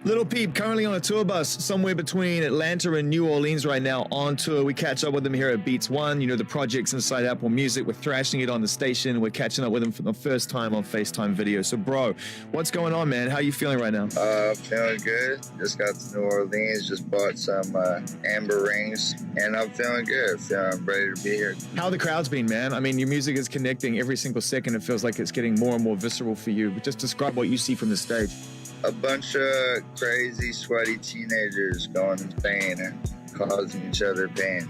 Lil Peep currently on a tour bus somewhere between Atlanta and New Orleans right now on tour. We catch up with him here at Beats One. You know, the project's inside Apple Music. We're thrashing it on the station. We're catching up with him for the first time on FaceTime video. So, bro, what's going on, man? How are you feeling right now? Feeling good. Just got to New Orleans. Just bought some amber rings, and I'm feeling good. I'm ready to be here. How the crowd's been, man? I mean, your music is connecting every single second. It feels like it's getting more and more visceral for you. But just describe what you see from the stage. A bunch of crazy, sweaty teenagers going insane and causing each other pain.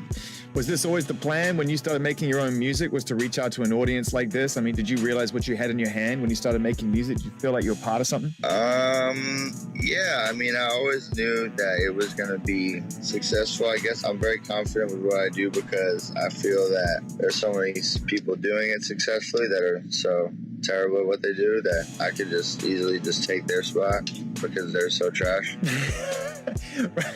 Was this always the plan when you started making your own music, was to reach out to an audience like this? I mean, did you realize what you had in your hand when you started making music? Did you feel like you were part of something? Yeah, I mean, I always knew that it was going to be successful. I guess I'm very confident with what I do because I feel that there's so many people doing it successfully that are so terrible at what they do that I could just easily just take their spot because they're so trash.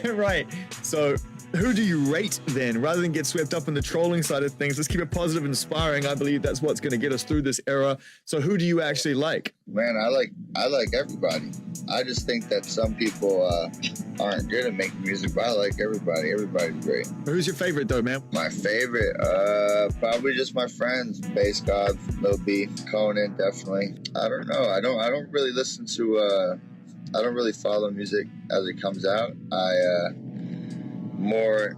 Right. So who do you rate then? Rather than get swept up in the trolling side of things, let's keep it positive and inspiring. I believe that's what's going to get us through this era. So who do you actually like? Man, I like everybody. I just think that some people aren't good at making music, but I like everybody. Everybody's great. Who's your favorite though, man? My favorite, probably just my friends. Bass God, Lil B, Conan, definitely. I don't know. I don't really listen to. I don't really follow music as it comes out. I more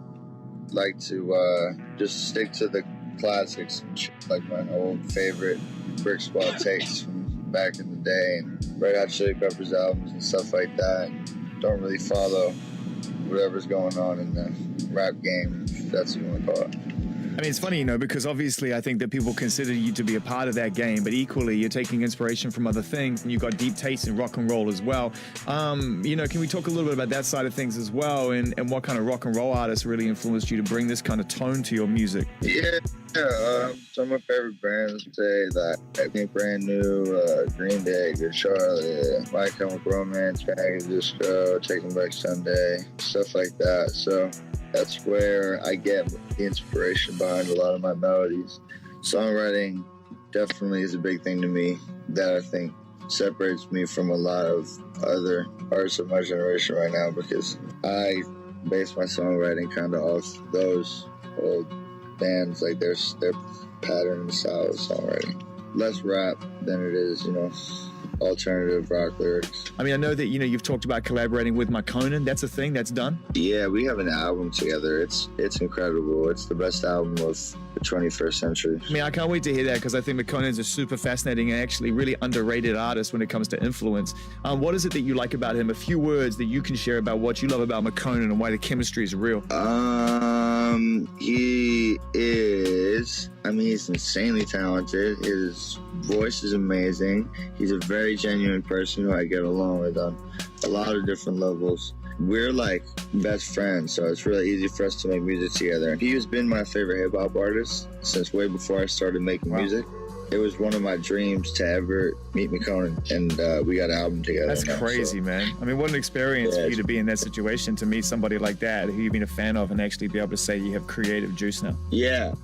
like to just stick to the classics, like my old favorite Brick Squad takes from back in the day and Red Hot Chili Peppers albums and stuff like that. And don't really follow whatever's going on in the rap game, if that's what you want to call it. I mean, it's funny, you know, because obviously I think that people consider you to be a part of that game, but equally you're taking inspiration from other things and you've got deep taste in rock and roll as well. You know, can we talk a little bit about that side of things as well and what kind of rock and roll artists really influenced you to bring this kind of tone to your music? Yeah, some of my favorite bands say that I think Brand New, Green Day, Good Charlotte, My Chemical Romance, Panic! At the Disco, Taking Back Sunday, stuff like that. So that's where I get the inspiration behind a lot of my melodies. Songwriting definitely is a big thing to me that I think separates me from a lot of other artists of my generation right now because I base my songwriting kind of off those old bands, like their pattern and style of songwriting. Less rap than it is, you know, alternative rock lyrics. I mean, I know that, you know, you've talked about collaborating with my Conan. That's a thing that's done? Yeah, we have an album together. It's incredible. It's the best album of the 21st century. I mean, I can't wait to hear that because I think McConan's a super fascinating and actually really underrated artist when it comes to influence. What is it that you like about him? A few words that you can share about what you love about McConan and why the chemistry is real. He is, I mean, he's insanely talented. His voice is amazing. He's a very genuine person who I get along with on a lot of different levels. We're like best friends, so it's really easy for us to make music together. He has been my favorite hip-hop artist since way before I started making music. It was one of my dreams to ever meet McConan, and we got an album together. That's crazy, man. I mean, what an experience for you to be in that situation, to meet somebody like that, who you've been a fan of, and actually be able to say you have creative juice now. Yeah.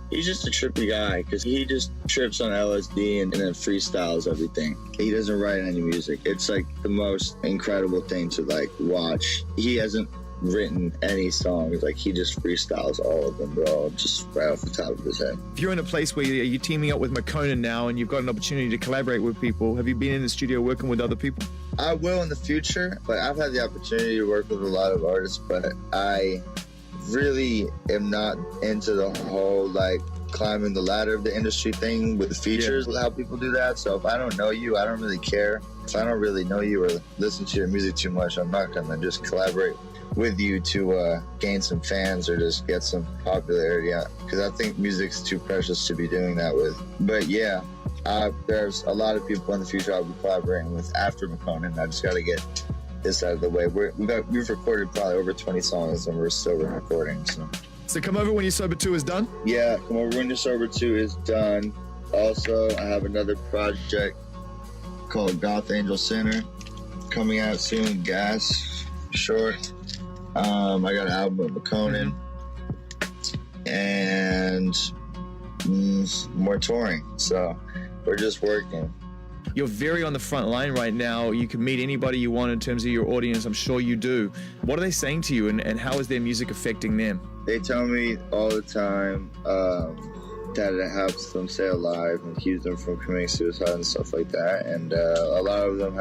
He's just a trippy guy because he just trips on LSD and then freestyles everything. He doesn't write any music. It's like the most incredible thing to like watch. He hasn't written any songs, like he just freestyles all of them, bro, just right off the top of his head. If you're in a place where you're teaming up with McConan now and you've got an opportunity to collaborate with people, have you been in the studio working with other people? I will in the future, but I've had the opportunity to work with a lot of artists, but I really am not into the whole like climbing the ladder of the industry thing with the features, how people do that. So if I don't know you, I don't really care. If I don't really know you or listen to your music too much, I'm not gonna just collaborate with you to gain some fans or just get some popularity, because I think music's too precious to be doing that with. But yeah, there's a lot of people in the future I'll be collaborating with after McConan. I just got to get this out of the way. We've recorded probably over 20 songs and we're still recording. So Come Over When You're Sober 2 is done? Yeah, Come Over When You're Sober 2 is done. Also, I have another project called Goth Angel Center coming out soon. Gas, short. I got an album with McConan and more touring. So we're just working. You're very on the front line right now. You can meet anybody you want in terms of your audience. I'm sure you do. What are they saying to you, and how is their music affecting them? They tell me all the time that it helps them stay alive and keeps them from committing suicide and stuff like that. And a lot of them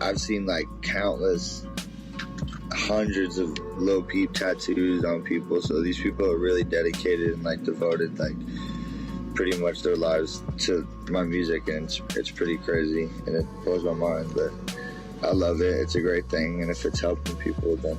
I've seen like countless hundreds of Lil Peep tattoos on people. So these people are really dedicated and like devoted like pretty much their lives to my music, and it's pretty crazy and it blows my mind, but I love it. It's a great thing, and if it's helping people, then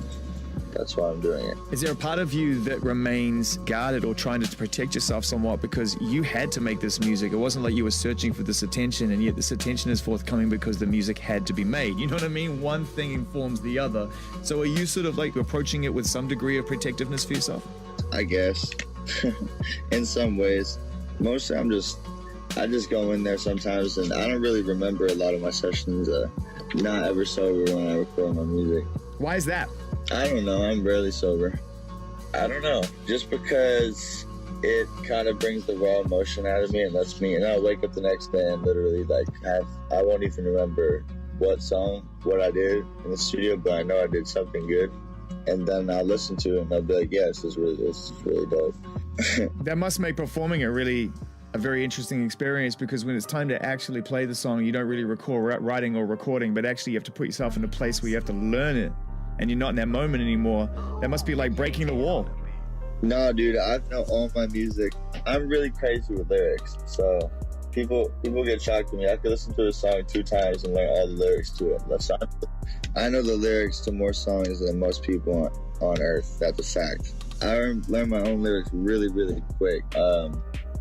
that's why I'm doing it. Is there a part of you that remains guarded or trying to protect yourself somewhat because you had to make this music? It wasn't like you were searching for this attention, and yet this attention is forthcoming because the music had to be made. You know what I mean? One thing informs the other. So are you sort of like approaching it with some degree of protectiveness for yourself? I guess. In some ways. Mostly I just go in there sometimes, and I don't really remember a lot of my sessions. Not ever sober when I record my music. Why is that? I don't know. I'm rarely sober. I don't know. Just because it kind of brings the raw emotion out of me and lets me, and I'll wake up the next day and literally like I won't even remember what I did in the studio, but I know I did something good. And then I'll listen to it and I'll be like, yeah, this is really dope. That must make performing it really a very interesting experience, because when it's time to actually play the song, you don't really recall writing or recording, but actually you have to put yourself in a place where you have to learn it, and you're not in that moment anymore. That must be like breaking the wall. No, dude, I know all my music. I'm really crazy with lyrics, so people get shocked at me. I could listen to a song 2 times and learn all the lyrics to it. I know the lyrics to more songs than most people on earth. That's a fact. I learn my own lyrics really, really quick.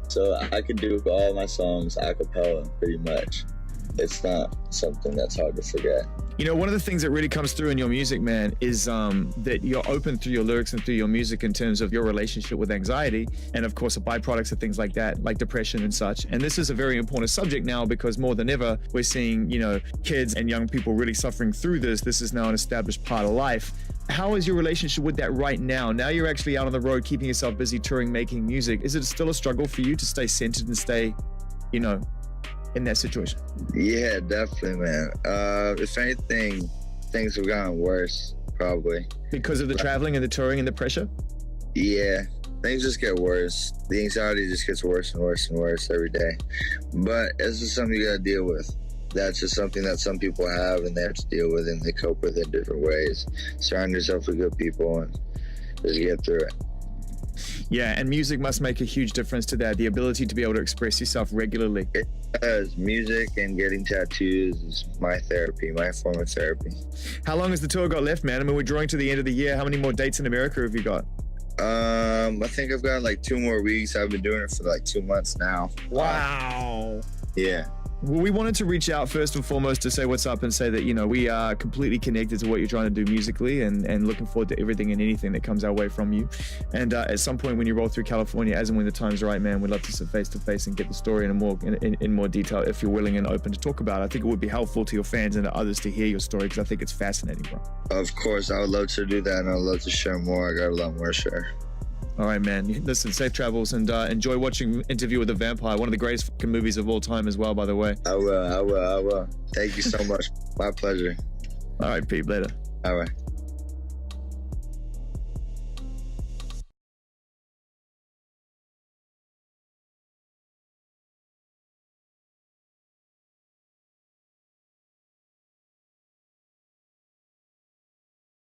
So I could do all my songs a cappella pretty much. It's not something that's hard to forget. You know, one of the things that really comes through in your music, man, is that you're open through your lyrics and through your music in terms of your relationship with anxiety, and of course the byproducts of things like that, like depression and such. And this is a very important subject now, because more than ever we're seeing, you know, kids and young people really suffering through this. This is now an established part of life. How is your relationship with that right now? Now you're actually out on the road, keeping yourself busy, touring, making music. Is it still a struggle for you to stay centered and stay, you know, in that situation? Yeah, definitely, man. If anything, things have gotten worse, probably. Because of the traveling and the touring and the pressure? Yeah, things just get worse. The anxiety just gets worse and worse and worse every day. But it's just something you gotta deal with. That's just something that some people have, and they have to deal with, and they cope with it in different ways. Surround yourself with good people and just get through it. Yeah, and music must make a huge difference to that, the ability to be able to express yourself regularly. It does. Music and getting tattoos is my therapy, my form of therapy. How long has the tour got left, man? I mean, we're drawing to the end of the year. How many more dates in America have you got? I think I've got like 2 more weeks. I've been doing it for like 2 months now. Wow. Yeah. Well, we wanted to reach out first and foremost to say what's up and say that, you know, we are completely connected to what you're trying to do musically, and looking forward to everything and anything that comes our way from you. And at some point when you roll through California, as and when the time's right, man, we'd love to sit face to face and get the story in more detail, if you're willing and open to talk about it. I think it would be helpful to your fans and to others to hear your story, because I think it's fascinating, bro. Of course, I would love to do that, and I'd love to share more. I got a lot more to share. All right, man. Listen, safe travels, and enjoy watching Interview with the Vampire, one of the greatest fucking movies of all time as well, by the way. I will. Thank you so much. My pleasure. All right, Pete, later. All right.